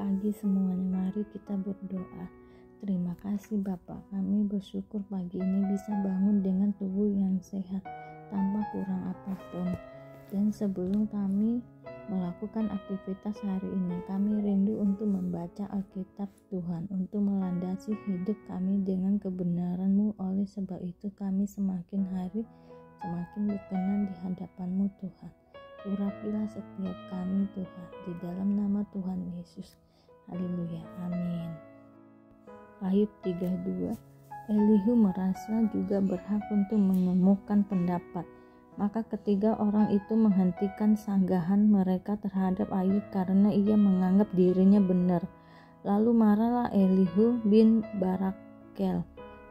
pagi semuanya, mari kita berdoa. Terima kasih Bapak, kami bersyukur pagi ini bisa bangun dengan tubuh yang sehat tanpa kurang apapun. Dan sebelum kami melakukan aktivitas hari ini, kami rindu untuk membaca Alkitab Tuhan, untuk melandasi hidup kami dengan kebenaran-Mu. Oleh sebab itu kami semakin hari semakin berkenan di hadapan-Mu Tuhan. Urapilah setiap kami Tuhan, di dalam nama Tuhan Yesus. Haleluya, amin. Ayub 32. Elihu merasa juga berhak untuk mengemukakan pendapat. Maka ketiga orang itu menghentikan sanggahan mereka terhadap Ayub karena ia menganggap dirinya benar. Lalu marahlah Elihu bin Barakel,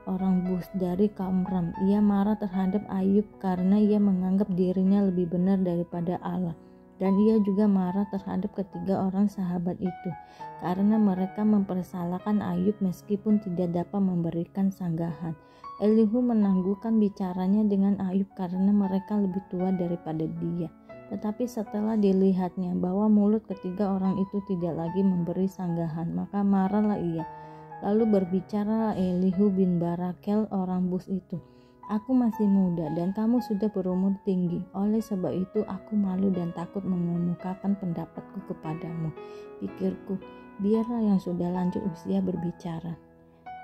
orang Bus dari kaum Ram. Ia marah terhadap Ayub karena ia menganggap dirinya lebih benar daripada Allah. Dan ia juga marah terhadap ketiga orang sahabat itu karena mereka mempersalahkan Ayub meskipun tidak dapat memberikan sanggahan. Elihu menangguhkan bicaranya dengan Ayub karena mereka lebih tua daripada dia. Tetapi setelah dilihatnya bahwa mulut ketiga orang itu tidak lagi memberi sanggahan, maka marahlah ia. Lalu berbicaralah Elihu bin Barakel orang Bus itu, "Aku masih muda dan kamu sudah berumur tinggi. Oleh sebab itu aku malu dan takut mengemukakan pendapatku kepadamu. Pikirku, biarlah yang sudah lanjut usia berbicara,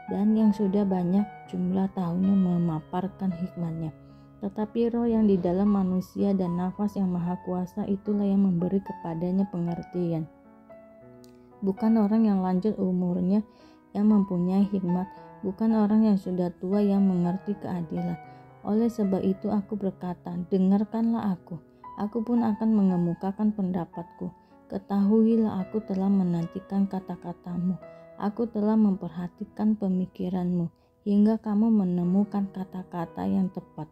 dan yang sudah banyak jumlah tahunnya memaparkan hikmatnya. Tetapi roh yang di dalam manusia dan nafas yang maha kuasa itulah yang memberi kepadanya pengertian. Bukan orang yang lanjut umurnya yang mempunyai hikmat, bukan orang yang sudah tua yang mengerti keadilan. Oleh sebab itu aku berkata, dengarkanlah aku pun akan mengemukakan pendapatku. Ketahuilah aku telah menantikan kata-katamu, aku telah memperhatikan pemikiranmu, hingga kamu menemukan kata-kata yang tepat.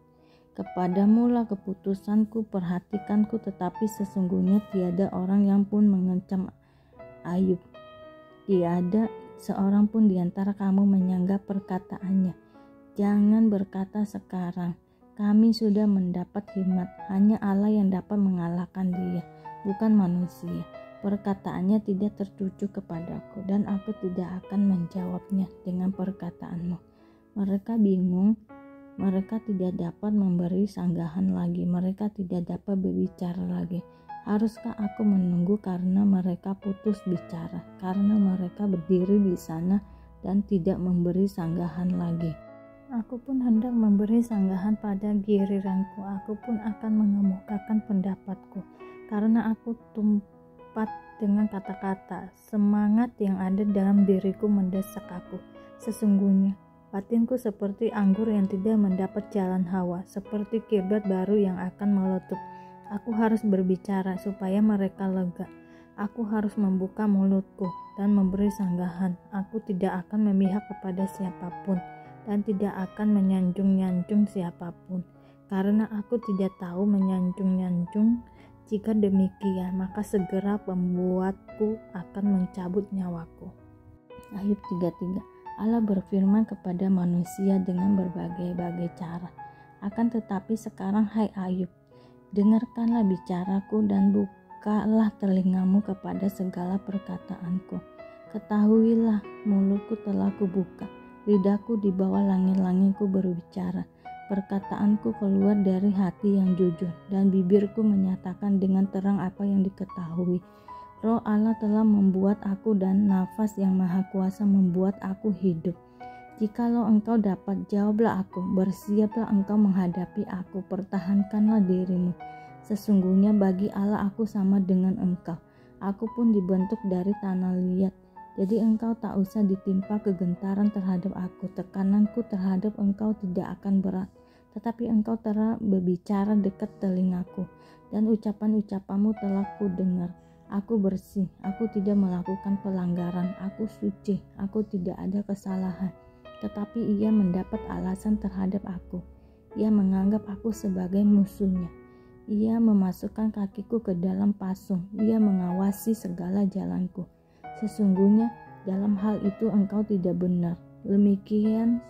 Kepadamu lah keputusanku, perhatikanku, tetapi sesungguhnya tiada orang yang pun mengancam Ayub. Tiada seorang pun di antara kamu menyanggah perkataannya. Jangan berkata sekarang, kami sudah mendapat hikmat. Hanya Allah yang dapat mengalahkan dia, bukan manusia. Perkataannya tidak tertuju kepadaku, dan aku tidak akan menjawabnya dengan perkataanmu." Mereka bingung, mereka tidak dapat memberi sanggahan lagi, mereka tidak dapat berbicara lagi. Haruskah aku menunggu karena mereka putus bicara, karena mereka berdiri di sana dan tidak memberi sanggahan lagi? Aku pun hendak memberi sanggahan pada giliranku, aku pun akan mengemukakan pendapatku, karena aku tumpat dengan kata-kata. Semangat yang ada dalam diriku mendesak aku. Sesungguhnya batinku seperti anggur yang tidak mendapat jalan hawa, seperti kiblat baru yang akan meletup. Aku harus berbicara supaya mereka lega. Aku harus membuka mulutku dan memberi sanggahan. Aku tidak akan memihak kepada siapapun dan tidak akan menyanjung-nyanjung siapapun, karena aku tidak tahu menyanjung-nyanjung. Jika demikian, maka segera pembuatku akan mencabut nyawaku. Ayub 33. Allah berfirman kepada manusia dengan berbagai-bagai cara. Akan tetapi sekarang, hai Ayub, dengarkanlah bicaraku dan bukalah telingamu kepada segala perkataanku. Ketahuilah, mulutku telah kubuka, lidahku di bawah langit-langitku berbicara. Perkataanku keluar dari hati yang jujur, dan bibirku menyatakan dengan terang apa yang diketahui. Roh Allah telah membuat aku, dan nafas yang maha kuasa membuat aku hidup. Jikalau engkau dapat, jawablah aku, bersiaplah engkau menghadapi aku, pertahankanlah dirimu. Sesungguhnya bagi Allah aku sama dengan engkau, aku pun dibentuk dari tanah liat. Jadi engkau tak usah ditimpa kegentaran terhadap aku, tekananku terhadap engkau tidak akan berat. Tetapi engkau telah berbicara dekat telingaku, dan ucapan-ucapanmu telah kudengar. Aku bersih, aku tidak melakukan pelanggaran, aku suci, aku tidak ada kesalahan. Tetapi ia mendapat alasan terhadap aku. Ia menganggap aku sebagai musuhnya. Ia memasukkan kakiku ke dalam pasung. Ia mengawasi segala jalanku. Sesungguhnya dalam hal itu engkau tidak benar. Demikian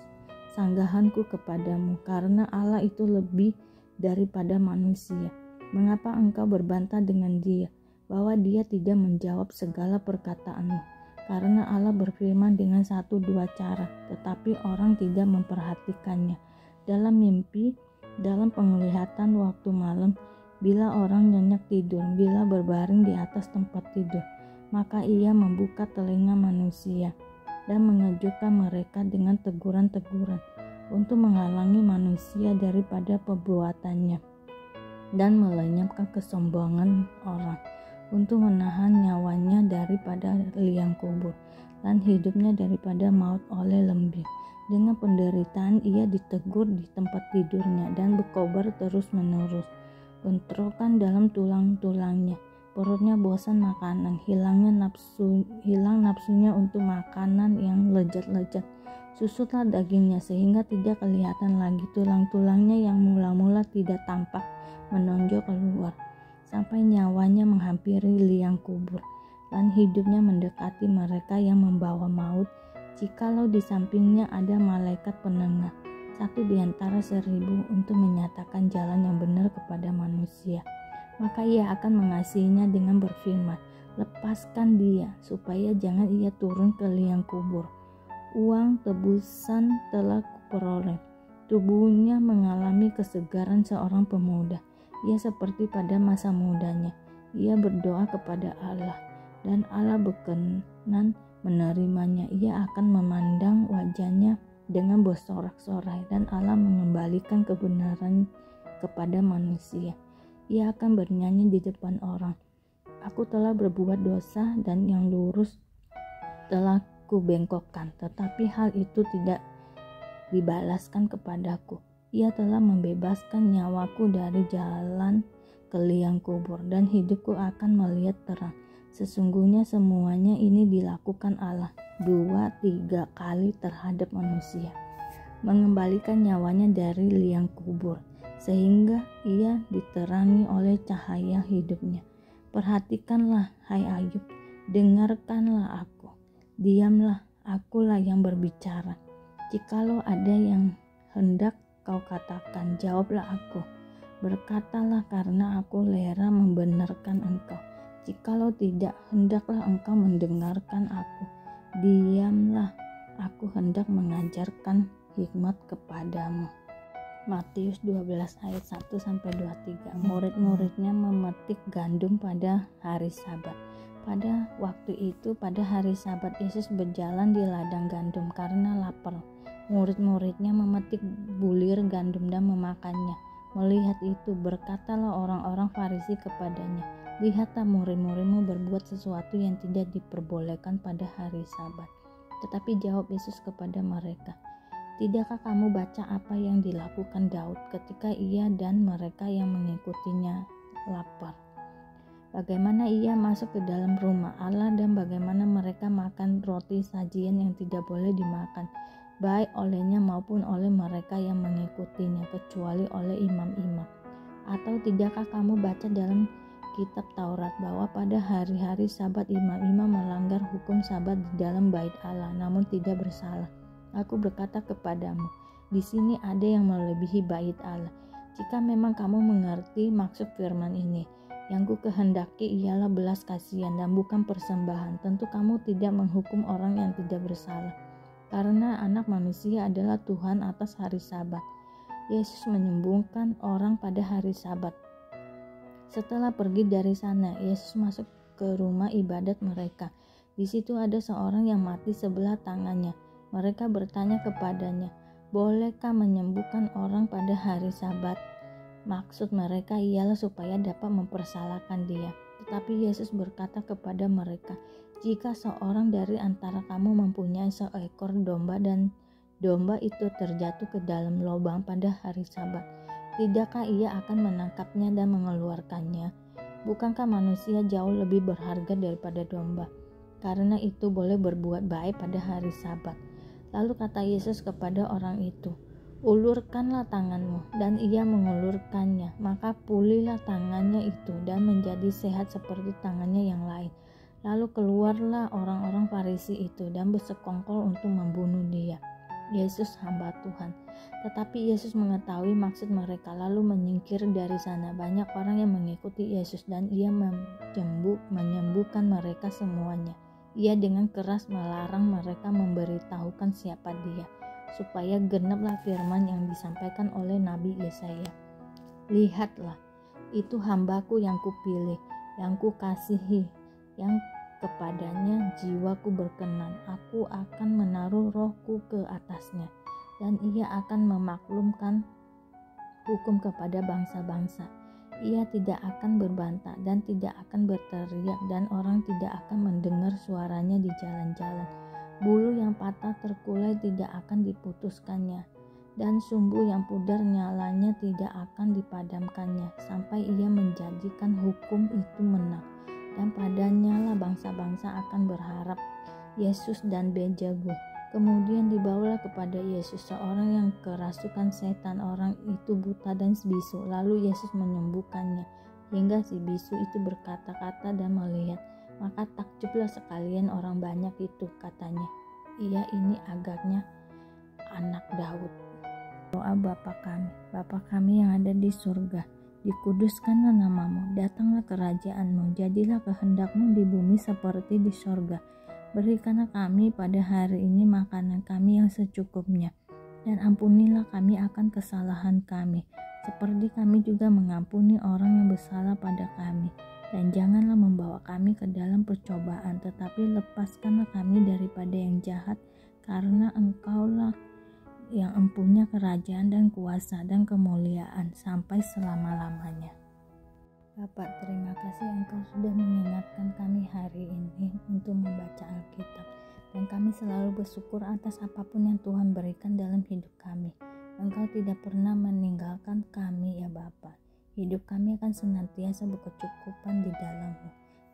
sanggahanku kepadamu, karena Allah itu lebih daripada manusia. Mengapa engkau berbantah dengan dia, bahwa dia tidak menjawab segala perkataanmu? karena Allah berfirman dengan 1-2 cara, tetapi orang tidak memperhatikannya. Dalam mimpi, dalam penglihatan waktu malam, bila orang nyenyak tidur, bila berbaring di atas tempat tidur, maka ia membuka telinga manusia dan mengejutkan mereka dengan teguran-teguran untuk menghalangi manusia daripada perbuatannya dan melenyapkan kesombongan orang, untuk menahan nyawanya daripada liang kubur dan hidupnya daripada maut oleh lembing. Dengan penderitaan ia ditegur di tempat tidurnya dan berkobar terus-menerus, bentrokan dalam tulang-tulangnya. Perutnya bosan makanan, hilang nafsunya untuk makanan yang lezat-lezat. Susutlah dagingnya sehingga tidak kelihatan lagi, tulang-tulangnya yang mula-mula tidak tampak menonjol keluar, sampai nyawanya menghampiri liang kubur, dan hidupnya mendekati mereka yang membawa maut, jikalau di sampingnya ada malaikat penengah, 1 di antara 1000, untuk menyatakan jalan yang benar kepada manusia. Maka ia akan mengasihinya dengan berfirman, lepaskan dia, supaya jangan ia turun ke liang kubur. Uang tebusan telah kuperoleh. Tubuhnya mengalami kesegaran seorang pemuda. Ia seperti pada masa mudanya. Ia berdoa kepada Allah, dan Allah berkenan menerimanya. Ia akan memandang wajahnya dengan bersorak-sorai, dan Allah mengembalikan kebenaran kepada manusia. Ia akan bernyanyi di depan orang. Aku telah berbuat dosa dan yang lurus telah kubengkokkan, tetapi hal itu tidak dibalaskan kepadaku. Ia telah membebaskan nyawaku dari jalan ke liang kubur, dan hidupku akan melihat terang. Sesungguhnya semuanya ini dilakukan Allah 2-3 kali terhadap manusia, mengembalikan nyawanya dari liang kubur, sehingga ia diterangi oleh cahaya hidupnya. Perhatikanlah, hai Ayub, dengarkanlah aku, diamlah, akulah yang berbicara. Jikalau ada yang hendak kau katakan, jawablah aku. Berkatalah, karena aku lera membenarkan engkau. Jikalau tidak, hendaklah engkau mendengarkan aku. Diamlah, aku hendak mengajarkan hikmat kepadamu. Matius 12 ayat 1-23. Murid-muridnya memetik gandum pada hari Sabat. Pada waktu itu, pada hari Sabat, Yesus berjalan di ladang gandum karena lapar. Murid-muridnya memetik bulir gandum dan memakannya. Melihat itu, berkatalah orang-orang Farisi kepadanya, lihatlah, murid-muridmu berbuat sesuatu yang tidak diperbolehkan pada hari Sabat. Tetapi jawab Yesus kepada mereka, tidakkah kamu baca apa yang dilakukan Daud ketika ia dan mereka yang mengikutinya lapar? Bagaimana ia masuk ke dalam rumah Allah dan bagaimana mereka makan roti sajian yang tidak boleh dimakan, baik olehnya maupun oleh mereka yang mengikutinya, kecuali oleh imam-imam. Atau tidakkah kamu baca dalam kitab Taurat bahwa pada hari-hari Sabat imam-imam melanggar hukum Sabat di dalam bait Allah, namun tidak bersalah? Aku berkata kepadamu, di sini ada yang melebihi bait Allah. Jika memang kamu mengerti maksud firman ini, yang ku kehendaki ialah belas kasihan dan bukan persembahan, tentu kamu tidak menghukum orang yang tidak bersalah. Karena anak manusia adalah Tuhan atas hari Sabat. Yesus menyembuhkan orang pada hari Sabat. Setelah pergi dari sana, Yesus masuk ke rumah ibadat mereka. Di situ ada seorang yang mati sebelah tangannya. Mereka bertanya kepadanya, bolehkah menyembuhkan orang pada hari Sabat? Maksud mereka ialah supaya dapat mempersalahkan dia. Tetapi Yesus berkata kepada mereka, jika seorang dari antara kamu mempunyai seekor domba dan domba itu terjatuh ke dalam lubang pada hari Sabat, tidakkah ia akan menangkapnya dan mengeluarkannya? Bukankah manusia jauh lebih berharga daripada domba? Karena itu boleh berbuat baik pada hari Sabat. Lalu kata Yesus kepada orang itu, ulurkanlah tanganmu, dan ia mengulurkannya. Maka pulihlah tangannya itu dan menjadi sehat seperti tangannya yang lain. Lalu keluarlah orang-orang Farisi itu dan bersekongkol untuk membunuh dia. Yesus hamba Tuhan. Tetapi Yesus mengetahui maksud mereka, lalu menyingkir dari sana. Banyak orang yang mengikuti Yesus dan ia menyembuhkan mereka semuanya. Ia dengan keras melarang mereka memberitahukan siapa dia, supaya genaplah firman yang disampaikan oleh Nabi Yesaya. Lihatlah, itu hambaku yang kupilih, yang kukasihi, yang kepadanya jiwaku berkenan. Aku akan menaruh rohku ke atasnya, dan ia akan memaklumkan hukum kepada bangsa-bangsa. Ia tidak akan berbantah dan tidak akan berteriak, dan orang tidak akan mendengar suaranya di jalan-jalan. Bulu yang patah terkulai tidak akan diputuskannya, dan sumbu yang pudar nyalanya tidak akan dipadamkannya, sampai ia menjanjikan hukum itu menang. Dan padanya lah bangsa-bangsa akan berharap. Yesus dan Beelzebul. Kemudian dibawalah kepada Yesus seorang yang kerasukan setan. Orang itu buta dan bisu. Lalu Yesus menyembuhkannya, hingga si bisu itu berkata-kata dan melihat. Maka takjublah sekalian orang banyak itu, katanya, ia ini agaknya anak Daud. Doa Bapa kami yang ada di surga, dikuduskanlah namamu, datanglah kerajaanmu, jadilah kehendakmu di bumi seperti di surga. Berikanlah kami pada hari ini makanan kami yang secukupnya, dan ampunilah kami akan kesalahan kami, seperti kami juga mengampuni orang yang bersalah pada kami. Dan janganlah membawa kami ke dalam percobaan, tetapi lepaskanlah kami daripada yang jahat, karena Engkaulah yang empunya kerajaan dan kuasa dan kemuliaan sampai selama-lamanya. Bapak, terima kasih Engkau sudah mengingatkan kami hari ini untuk membaca Alkitab, dan kami selalu bersyukur atas apapun yang Tuhan berikan dalam hidup kami. Engkau tidak pernah meninggalkan kami ya Bapa. Hidup kami akan senantiasa berkecukupan di dalam-Mu.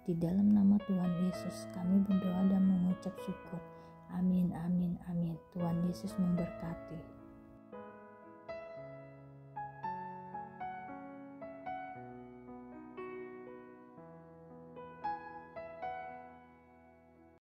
Di dalam nama Tuhan Yesus kami berdoa dan mengucap syukur. Amin, amin, amin. Tuhan Yesus memberkati.